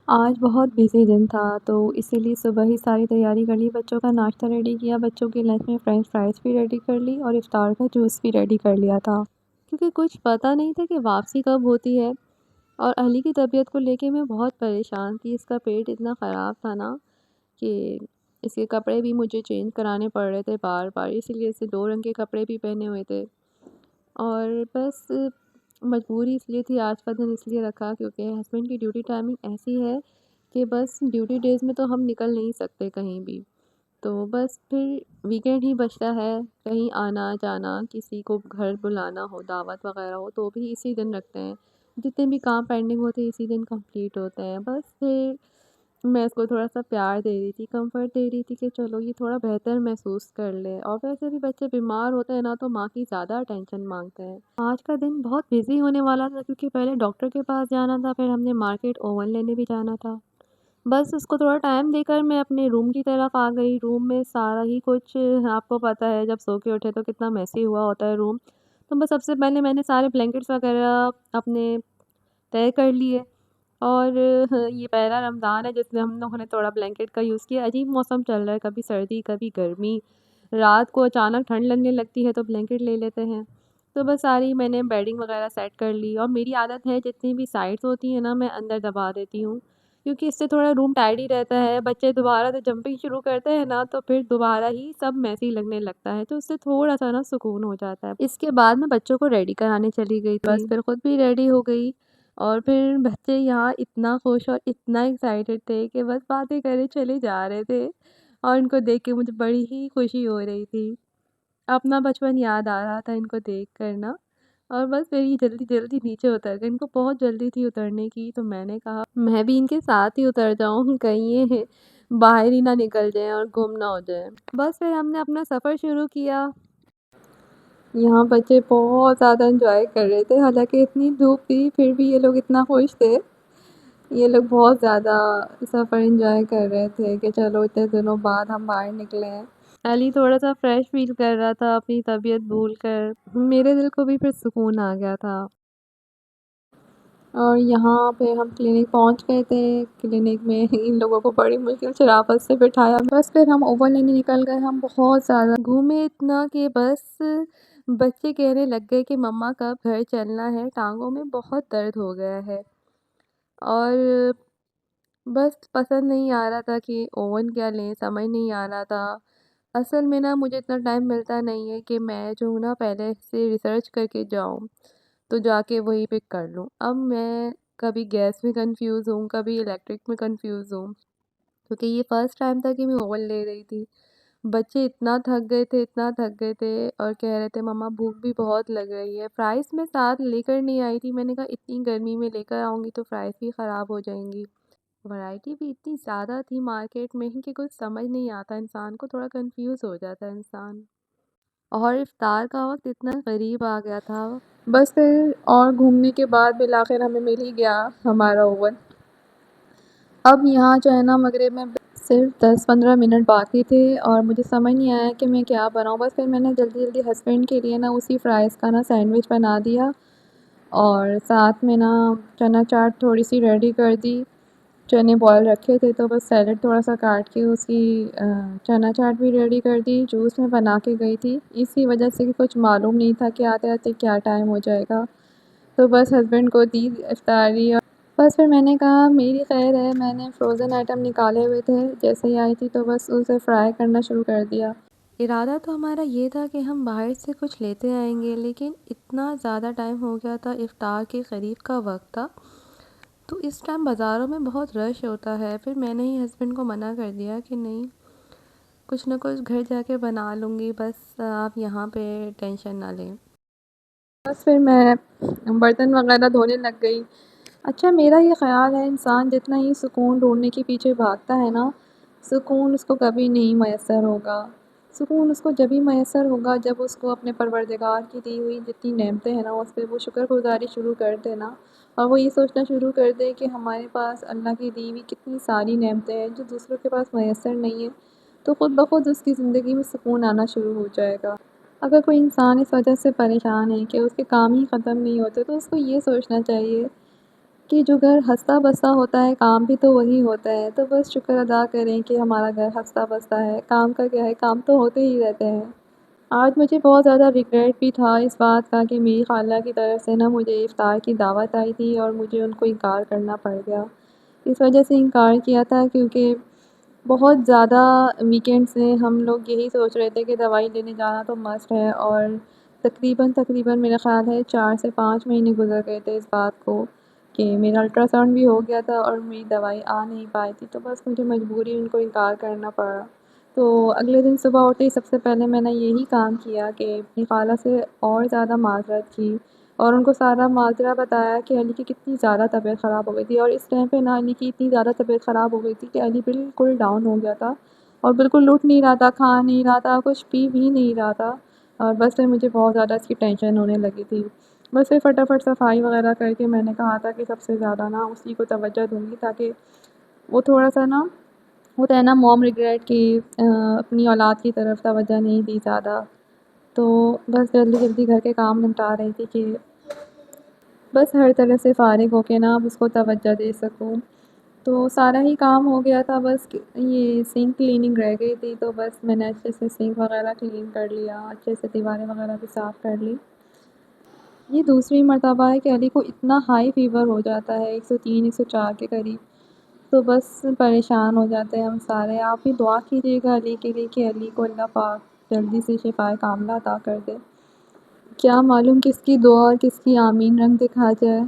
آج بہت بزی دن تھا تو اسی لیے صبح ہی ساری تیاری کر لی، بچوں کا ناشتہ ریڈی کیا، بچوں کے لنچ میں فرینچ فرائز بھی ریڈی کر لی اور افطار کا جوس بھی ریڈی کر لیا تھا، کیونکہ کچھ پتہ نہیں تھا کہ واپسی کب ہوتی ہے۔ اور علی کی طبیعت کو لے کے میں بہت پریشان تھی، اس کا پیٹ اتنا خراب تھا نا کہ اس کے کپڑے بھی مجھے چینج کرانے پڑ رہے تھے بار بار، اسی لیے اسے 2 رنگ کے کپڑے بھی پہنے ہوئے تھے۔ اور بس مجبوری اس لیے تھی، آج کا دن اس لیے رکھا کیونکہ ہسبینڈ کی ڈیوٹی ٹائمنگ ایسی ہے کہ بس ڈیوٹی ڈیز میں تو ہم نکل نہیں سکتے کہیں بھی، تو بس پھر ویکینڈ ہی بچتا ہے، کہیں آنا جانا، کسی کو گھر بلانا ہو، دعوت وغیرہ ہو تو بھی اسی دن رکھتے ہیں، جتنے بھی کام پینڈنگ ہوتے ہیں اسی دن کمپلیٹ ہوتے ہیں۔ بس پھر میں اس کو تھوڑا سا پیار دے رہی تھی، کمفرٹ دے رہی تھی کہ چلو یہ تھوڑا بہتر محسوس کر لے، اور ویسے بھی بچے بیمار ہوتے ہیں نا تو ماں کی زیادہ اٹینشن مانگتے ہیں۔ آج کا دن بہت بزی ہونے والا تھا کیونکہ پہلے ڈاکٹر کے پاس جانا تھا، پھر ہم نے مارکیٹ اوون لینے بھی جانا تھا۔ بس اس کو تھوڑا ٹائم دے کر میں اپنے روم کی طرف آ گئی۔ روم میں سارا ہی کچھ آپ کو پتہ ہے، جب سو کے اٹھے تو کتنا میسی ہوا ہوتا ہے روم، تو بس سب سے پہلے میں نے سارے بلینکٹس وغیرہ اپنے طے کر لیے۔ اور یہ پہلا رمضان ہے جس میں ہم لوگوں نے تھوڑا بلینکٹ کا یوز کیا، عجیب موسم چل رہا ہے، کبھی سردی کبھی گرمی، رات کو اچانک ٹھنڈ لگنے لگتی ہے تو بلینکٹ لے لیتے ہیں، تو بس ساری میں نے بیڈنگ وغیرہ سیٹ کر لی۔ اور میری عادت ہے جتنی بھی سائڈس ہوتی ہیں نا میں اندر دبا دیتی ہوں، کیونکہ اس سے تھوڑا روم ٹائڈی رہتا ہے، بچے دوبارہ سے جمپنگ شروع کرتے ہیں نا تو پھر دوبارہ ہی سب میسی لگنے لگتا ہے، تو اس سے تھوڑا سا نا سکون ہو جاتا ہے۔ اس کے بعد میں بچوں کو ریڈی کرانے چلی گئی تھی، بس پھر خود بھی ریڈی ہو گئی، اور پھر بچے یہاں اتنا خوش اور اتنا ایکسائٹیڈ تھے کہ بس باتیں کرے چلے جا رہے تھے، اور ان کو دیکھ کے مجھے بڑی ہی خوشی ہو رہی تھی، اپنا بچپن یاد آ رہا تھا ان کو دیکھ کر نا۔ اور بس پھر یہ جلدی جلدی نیچے اتر گئے، ان کو بہت جلدی تھی اترنے کی، تو میں نے کہا میں بھی ان کے ساتھ ہی اتر جاؤں، کہیں یہ باہر ہی نہ نکل جائیں اور گم نہ ہو جائیں۔ بس پھر ہم نے اپنا سفر شروع کیا۔ یہاں بچے بہت زیادہ انجوائے کر رہے تھے، حالانکہ اتنی دھوپ تھی پھر بھی یہ لوگ اتنا خوش تھے، یہ لوگ بہت زیادہ سفر انجوائے کر رہے تھے کہ چلو اتنے دنوں بعد ہم باہر نکلے ہیں۔ علی تھوڑا سا فریش فیل کر رہا تھا اپنی طبیعت بھول کر، میرے دل کو بھی پھر سکون آ گیا تھا۔ اور یہاں پہ ہم کلینک پہنچ گئے تھے، کلینک میں ان لوگوں کو بڑی مشکل شرافت سے بٹھایا، بس پھر ہم اوون لینے نکل گئے۔ ہم بہت زیادہ گھومے، اتنا کہ بس بچے کہنے لگ گئے کہ مما کب گھر چلنا ہے، ٹانگوں میں بہت درد ہو گیا ہے، اور بس پسند نہیں آ رہا تھا کہ اوون کیا لیں، سمجھ نہیں آ رہا تھا۔ اصل میں نا مجھے اتنا ٹائم ملتا نہیں ہے کہ میں جو ہوں نا پہلے سے ریسرچ کر کے جاؤں تو جا کے وہی پک کر لوں۔ اب میں کبھی گیس میں کنفیوز ہوں، کبھی الیکٹرک میں کنفیوز ہوں، کیونکہ یہ فرسٹ ٹائم تھا کہ میں اوون لے رہی تھی۔ بچے اتنا تھک گئے تھے، اتنا تھک گئے تھے، اور کہہ رہے تھے مما بھوک بھی بہت لگ رہی ہے۔ فرائز میں ساتھ لے کر نہیں آئی تھی، میں نے کہا اتنی گرمی میں لے کر آؤں گی تو فرائز بھی خراب ہو جائیں گی۔ ورائٹی بھی اتنی زیادہ تھی مارکیٹ میں کہ کچھ سمجھ نہیں آتا، انسان کو تھوڑا کنفیوز ہو جاتا ہے انسان۔ اور افطار کا وقت اتنا قریب آ گیا تھا، بس پھر اور گھومنے کے بعد بالآخر ہمیں مل ہی گیا ہمارا اوون۔ اب یہاں جو ہے نا مغرب میں صرف 10-15 منٹ باقی تھے اور مجھے سمجھ نہیں آیا کہ میں کیا بناؤں، بس پھر میں نے جلدی جلدی ہسبینڈ کے لیے نا اسی فرائز کا نا سینڈوچ بنا دیا، اور ساتھ میں نا چنا چاٹ تھوڑی سی ریڈی کر دی، چنے بوائل رکھے تھے تو بس سیلڈ تھوڑا سا کاٹ کے اس کی چنا چاٹ بھی ریڈی کر دی، جوس میں بنا کے گئی تھی، اسی وجہ سے کہ کچھ معلوم نہیں تھا کہ آتے آتے کیا ٹائم ہو جائے گا، تو بس ہسبینڈ کو دی افطاری۔ اور بس پھر میں نے کہا میری خیر ہے، میں نے فروزن آئٹم نکالے ہوئے تھے، جیسے ہی آئی تھی تو بس اسے فرائی کرنا شروع کر دیا۔ ارادہ تو ہمارا یہ تھا کہ ہم باہر سے کچھ لیتے آئیں گے، لیکن اتنا زیادہ ٹائم ہو گیا تھا، افطار کے قریب کا وقت تھا، تو اس ٹائم بازاروں میں بہت رش ہوتا ہے، پھر میں نے ہی ہسبینڈ کو منع کر دیا کہ نہیں، کچھ نہ کچھ گھر جا کے بنا لوں گی، بس آپ یہاں پہ ٹینشن نہ لیں۔ بس پھر میں برتن وغیرہ دھونے لگ گئی۔ اچھا میرا یہ خیال ہے انسان جتنا ہی سکون ڈھونڈنے کے پیچھے بھاگتا ہے نا، سکون اس کو کبھی نہیں میسر ہوگا۔ سکون اس کو جبھی میسر ہوگا جب اس کو اپنے پروردگار کی دی ہوئی جتنی نعمتیں ہیں نا اس پہ وہ شکر گزاری شروع کر دے نا، اور وہ یہ سوچنا شروع کر دے کہ ہمارے پاس اللہ کی دی ہوئی کتنی ساری نعمتیں ہیں جو دوسروں کے پاس میسر نہیں ہیں، تو خود بخود اس کی زندگی میں سکون آنا شروع ہو جائے گا۔ اگر کوئی انسان اس وجہ سے پریشان ہے کہ اس کے کام ہی ختم نہیں ہوتے تو اس کو یہ سوچنا چاہیے کہ جو گھر ہنستا بستا ہوتا ہے کام بھی تو وہی ہوتا ہے، تو بس شکر ادا کریں کہ ہمارا گھر ہنستا بستا ہے، کام کا کیا ہے، کام تو ہوتے ہی رہتے ہیں۔ آج مجھے بہت زیادہ ریگریٹ بھی تھا اس بات کا کہ میری خالہ کی طرف سے نا مجھے افطار کی دعوت آئی تھی اور مجھے ان کو انکار کرنا پڑ گیا۔ اس وجہ سے انکار کیا تھا کیونکہ بہت زیادہ ویکینڈ سے ہم لوگ یہی سوچ رہے تھے کہ دوائی لینے جانا تو مسٹ ہے، اور تقریباً میرا خیال ہے 4 سے 5 مہینے گزر گئے تھے اس بات کو کہ میرا الٹرا ساؤنڈ بھی ہو گیا تھا اور میری دوائی آ نہیں پائی تھی، تو بس مجھے مجبوری ان کو انکار کرنا پڑا۔ تو اگلے دن صبح اٹھتے ہی سب سے پہلے میں نے یہی کام کیا کہ اپنی خالہ سے اور زیادہ معذرت کی اور ان کو سارا ماجرا بتایا کہ علی کی کتنی زیادہ طبیعت خراب ہو گئی تھی، اور اس ٹائم پہ نا علی کی اتنی زیادہ طبیعت خراب ہو گئی تھی کہ علی بالکل ڈاؤن ہو گیا تھا اور بالکل اٹھ نہیں رہا تھا، کھا نہیں رہا تھا، کچھ پی بھی نہیں رہا تھا، اور بس پھر مجھے بہت زیادہ اس کی ٹینشن ہونے لگی تھی۔ بس پھر فٹافٹ صفائی وغیرہ کر کے میں نے کہا تھا کہ سب سے زیادہ نا اسی کو توجہ دوں گی تاکہ وہ تھوڑا سا نا ہوتا ہے نا موم ریگریٹ کی اپنی اولاد کی طرف توجہ نہیں دی زیادہ، تو بس جلدی جلدی گھر کے کام نمٹا رہی تھی کہ بس ہر طرح سے فارغ ہو کے نا اب اس کو توجہ دے سکوں۔ تو سارا ہی کام ہو گیا تھا، بس یہ سنک کلیننگ رہ گئی تھی، تو بس میں نے اچھے سے سنک وغیرہ کلین کر لیا، اچھے سے دیواریں وغیرہ بھی صاف کر لی۔ یہ دوسری مرتبہ ہے کہ علی کو اتنا ہائی فیور ہو جاتا ہے 103 104 کے قریب، تو بس پریشان ہو جاتے ہیں ہم سارے۔ آپ بھی دعا کیجیے گا علی کے لیے کہ علی کو اللہ پاک جلدی سے شفائے کاملہ عطا کر دے۔ کیا معلوم کس کی دعا اور کس کی آمین رنگ دکھا جائے۔